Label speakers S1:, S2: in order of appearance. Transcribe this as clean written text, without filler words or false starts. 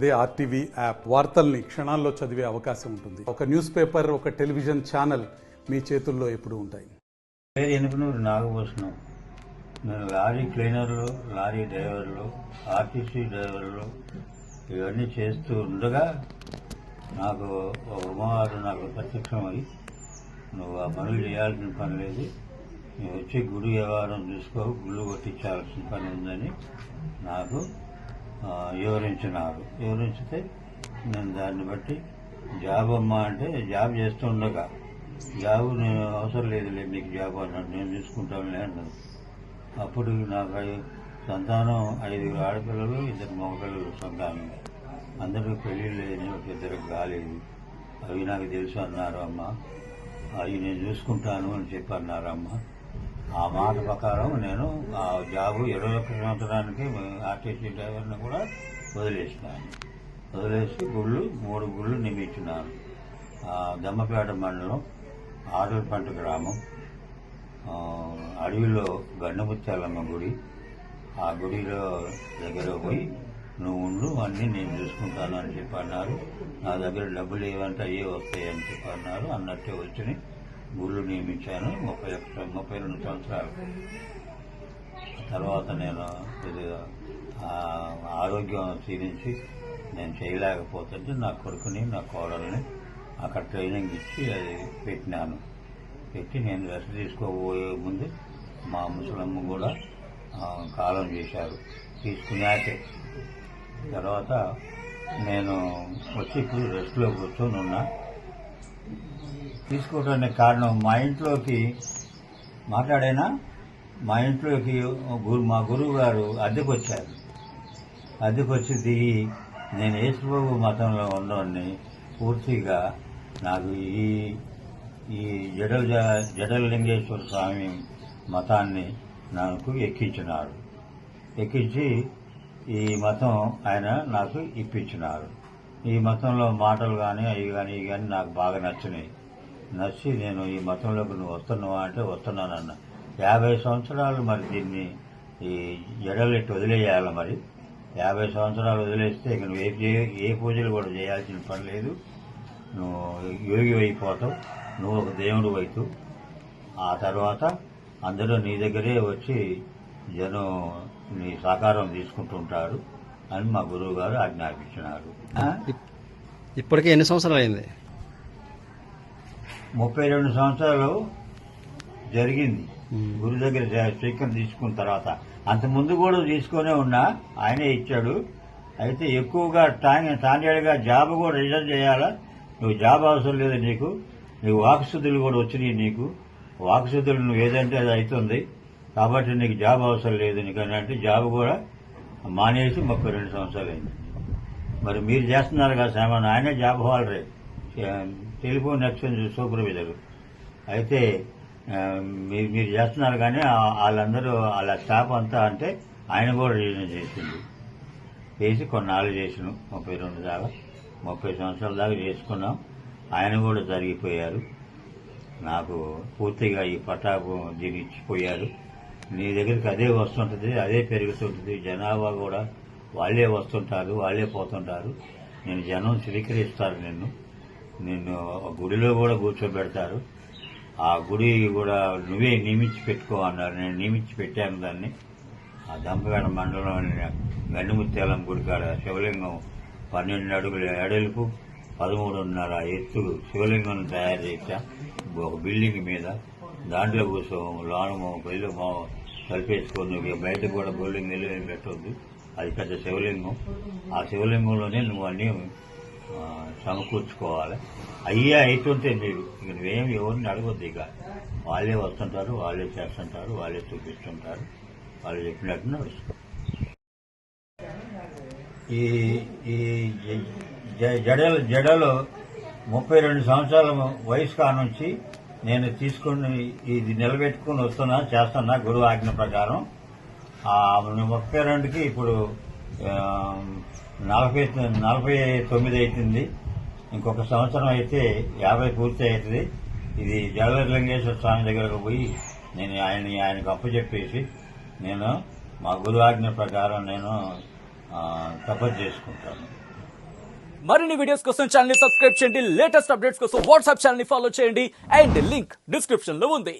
S1: అదే RTV app వార్తల్ని క్షణాల్లో చదివే అవకాశం ఉంటుంది. ఒక న్యూస్ పేపర్, ఒక టెలివిజన్ ఛానల్ మీ చేతుల్లో ఎప్పుడూ ఉంటాయి.
S2: ఎనుకనూరు నాగభూషణం. నేను లారీ క్లీనర్లు, లారీ డ్రైవర్లు, ఆర్టీసీ డ్రైవర్లు ఇవన్నీ చేస్తూ ఉండగా నాకు ఉమావారు నాకు ప్రత్యక్షమై, నువ్వు ఆ పనులు చేయాల్సిన పని లేదు, నువ్వు వచ్చి గుడి వ్యవహారం చూసుకో, గుళ్ళు కొట్టించాల్సిన పని ఉందని నాకు వివరించితే నేను దాన్ని బట్టి జాబ్ అమ్మా అంటే జాబ్ చేస్తూ ఉండగా, జాబు నేను అవసరం లేదులే నీకు జాబ్ అన్నాడు, నేను చూసుకుంటానులే అన్నాడు. అప్పుడు నాకు సంతానం 5 ఆడపిల్లలు, 2 మగపిల్లలు సంతానం. అందరికీ పెళ్లిళ్ళు లేని, ఒక 2 కాలేదు. అవి నాకు తెలుసు అన్నారు అమ్మ, అవి నేను చూసుకుంటాను అని చెప్పి అన్నారు అమ్మ. ఆ మాట ప్రకారం నేను ఆ జాబు 21 సంవత్సరానికి ఆర్టీసీ డ్రైవర్ని కూడా వదిలేసి 3 గుళ్ళు నియమించున్నాను. దమ్మపేట మండలం, ఆరులపంట గ్రామం, అడవిలో గండముత్యాలమ్మ గుడి. ఆ గుడిలో దగ్గర పోయి నువ్వు ఉండు, అన్నీ నేను చూసుకుంటాను అని చెప్పి అన్నారు. నా దగ్గర డబ్బులు ఏమంటే అయ్యే వస్తాయి అని చెప్పి అన్నారు. అన్నట్టే వచ్చి గుళ్ళు నియమించాను. 32 సంవత్సరాలు తర్వాత నేను ఆరోగ్యం క్షీణించి నేను చేయలేకపోతుంటే నా కొడుకుని, నా కోడల్ని అక్కడ ట్రైనింగ్ ఇచ్చి అది పెట్టి నేను రెస్ట్ తీసుకోబోయే ముందు మా ముసలమ్మ కూడా కాలం చేశారు. తీసుకున్నాకే తర్వాత నేను వచ్చి ఇప్పుడు రెస్ట్లో కూర్చొని ఉన్నా. తీసుకోవడానికి కారణం, మా ఇంట్లోకి మా గురువు గారు అద్దెకు వచ్చి దిగి, నేను యేసుబాబు మతంలో ఉన్నవాడిని, పూర్తిగా నాకు ఈ జడలింగేశ్వర స్వామి మతాన్ని నాకు ఎక్కించి ఈ మతం ఆయన నాకు ఇప్పించినారు. ఈ మతంలో మాటలు కానీ ఇవి కానీ నాకు బాగా నచ్చి నేను ఈ మతంలోకి నువ్వు వస్తున్నావా అంటే వస్తున్నానన్న. 50 సంవత్సరాలు మరి దీన్ని ఈ జడలెట్టు వదిలేయాలి. మరి 50 సంవత్సరాలు వదిలేస్తే ఇక నువ్వు ఏ పూజలు కూడా చేయాల్సిన పని లేదు. నువ్వు యోగి అయిపోతావు, నువ్వు ఒక దేవుడు అవుతూ. ఆ తర్వాత అందరూ నీ దగ్గరే వచ్చి జనం నీ సహకారం తీసుకుంటుంటారు అని మా గురువు గారు ఆజ్ఞాపించినారు.
S3: ఇప్పటికే ఎన్ని సంవత్సరాలు అయింది?
S2: 32 సంవత్సరాలు జరిగింది గురు దగ్గర స్వీకరణ తీసుకున్న తర్వాత. అంతకుముందు కూడా తీసుకునే ఉన్నా, ఆయనే ఇచ్చాడు. అయితే ఎక్కువగా తాండేడుగా జాబ్ కూడా రిజర్వ్ చేయాలా, నువ్వు జాబ్ అవసరం లేదు, నీకు వాక్శుద్ధులు కూడా వచ్చినాయి. నీకు వాక్శుద్ధులు నువ్వు ఏదంటే అది అవుతుంది, కాబట్టి నీకు జాబ్ అవసరం లేదు నీకు అని అంటే జాబ్ కూడా మానేసి 32 సంవత్సరాలు అయింది. మరి మీరు చేస్తున్నారు కదా సామాన్, ఆయనే జాబ్ హోల్డరే, టెలిఫోన్ ఎక్స్చేంజ్ సూపర్వైజర్. అయితే మీరు చేస్తున్నారు కానీ వాళ్ళందరూ వాళ్ళ స్టాఫ్ అంతా అంటే ఆయన కూడా రిజైన్ చేసి కొన్నాళ్ళు చేసినాం. 30 సంవత్సరాల దాకా చేసుకున్నాం. ఆయన కూడా జరిగిపోయారు. నాకు పూర్తిగా ఈ పటాపు దీన్ని ఇచ్చిపోయారు. నీ దగ్గరికి అదే వస్తుంటుంది, అదే పెరుగుతుంటుంది. జనాభా కూడా వాళ్ళే వస్తుంటారు, వాళ్ళే పోతుంటారు. నేను జనం స్వీకరిస్తారు. నిన్ను గుడిలో కూడా కూర్చోబెడతారు. ఆ గుడి కూడా నువ్వే నియమించి పెట్టుకో అన్నారు. నేను నియమించి పెట్టాను దాన్ని. ఆ దంపగడ మండలం గండిముత్యాలం గుడి కాడ శివలింగం 12 అడుగుల ఎడల్పు, 13.5 ఎత్తు శివలింగం తయారు చేశా. ఒక బిల్డింగ్ మీద దాంట్లో కూర్చో లోనము పెళ్ళి కలిపేసుకొని బయట కూడా బిల్డింగ్ నిలువ పెట్టవద్దు. అది పెద్ద శివలింగం. ఆ శివలింగంలోనే నువ్వు అన్నీ సమకూర్చుకోవాలి. అవుతుంటే మీరు ఇక నువ్వేమి ఎవరిని అడగొద్దు. ఇక వాళ్ళే వస్తుంటారు, వాళ్ళే చేస్తుంటారు, వాళ్ళే చూపిస్తుంటారు, వాళ్ళు చెప్పినట్టు నడుస్తారు. ఈ జడలో 32 సంవత్సరాల వయసు కానుంచి నేను తీసుకుని ఇది నిలబెట్టుకుని చేస్తున్నా గురువు ఆజ్ఞ ప్రకారం. 32కి ఇప్పుడు 49 అవుతుంది. ఇంకొక సంవత్సరం అయితే 50 పూర్తి అవుతుంది. ఇది జడలింగేశ్వర స్వామి దగ్గరకు పోయి నేను ఆయనకు అప్పచెప్పేసి నేను మా గురు ఆజ్ఞ ప్రకారం నేను తపస్సు చేసుకుంటాను.
S4: మరిన్ని వీడియోస్ కోసం ఛానల్ ని సబ్స్క్రైబ్ చేయండి, లేటెస్ట్ అప్డేట్స్ కోసం వాట్సాప్ ఛానల్ ని ఫాలో చేయండి అండ్ లింక్ డిస్క్రిప్షన్ లో ఉంది.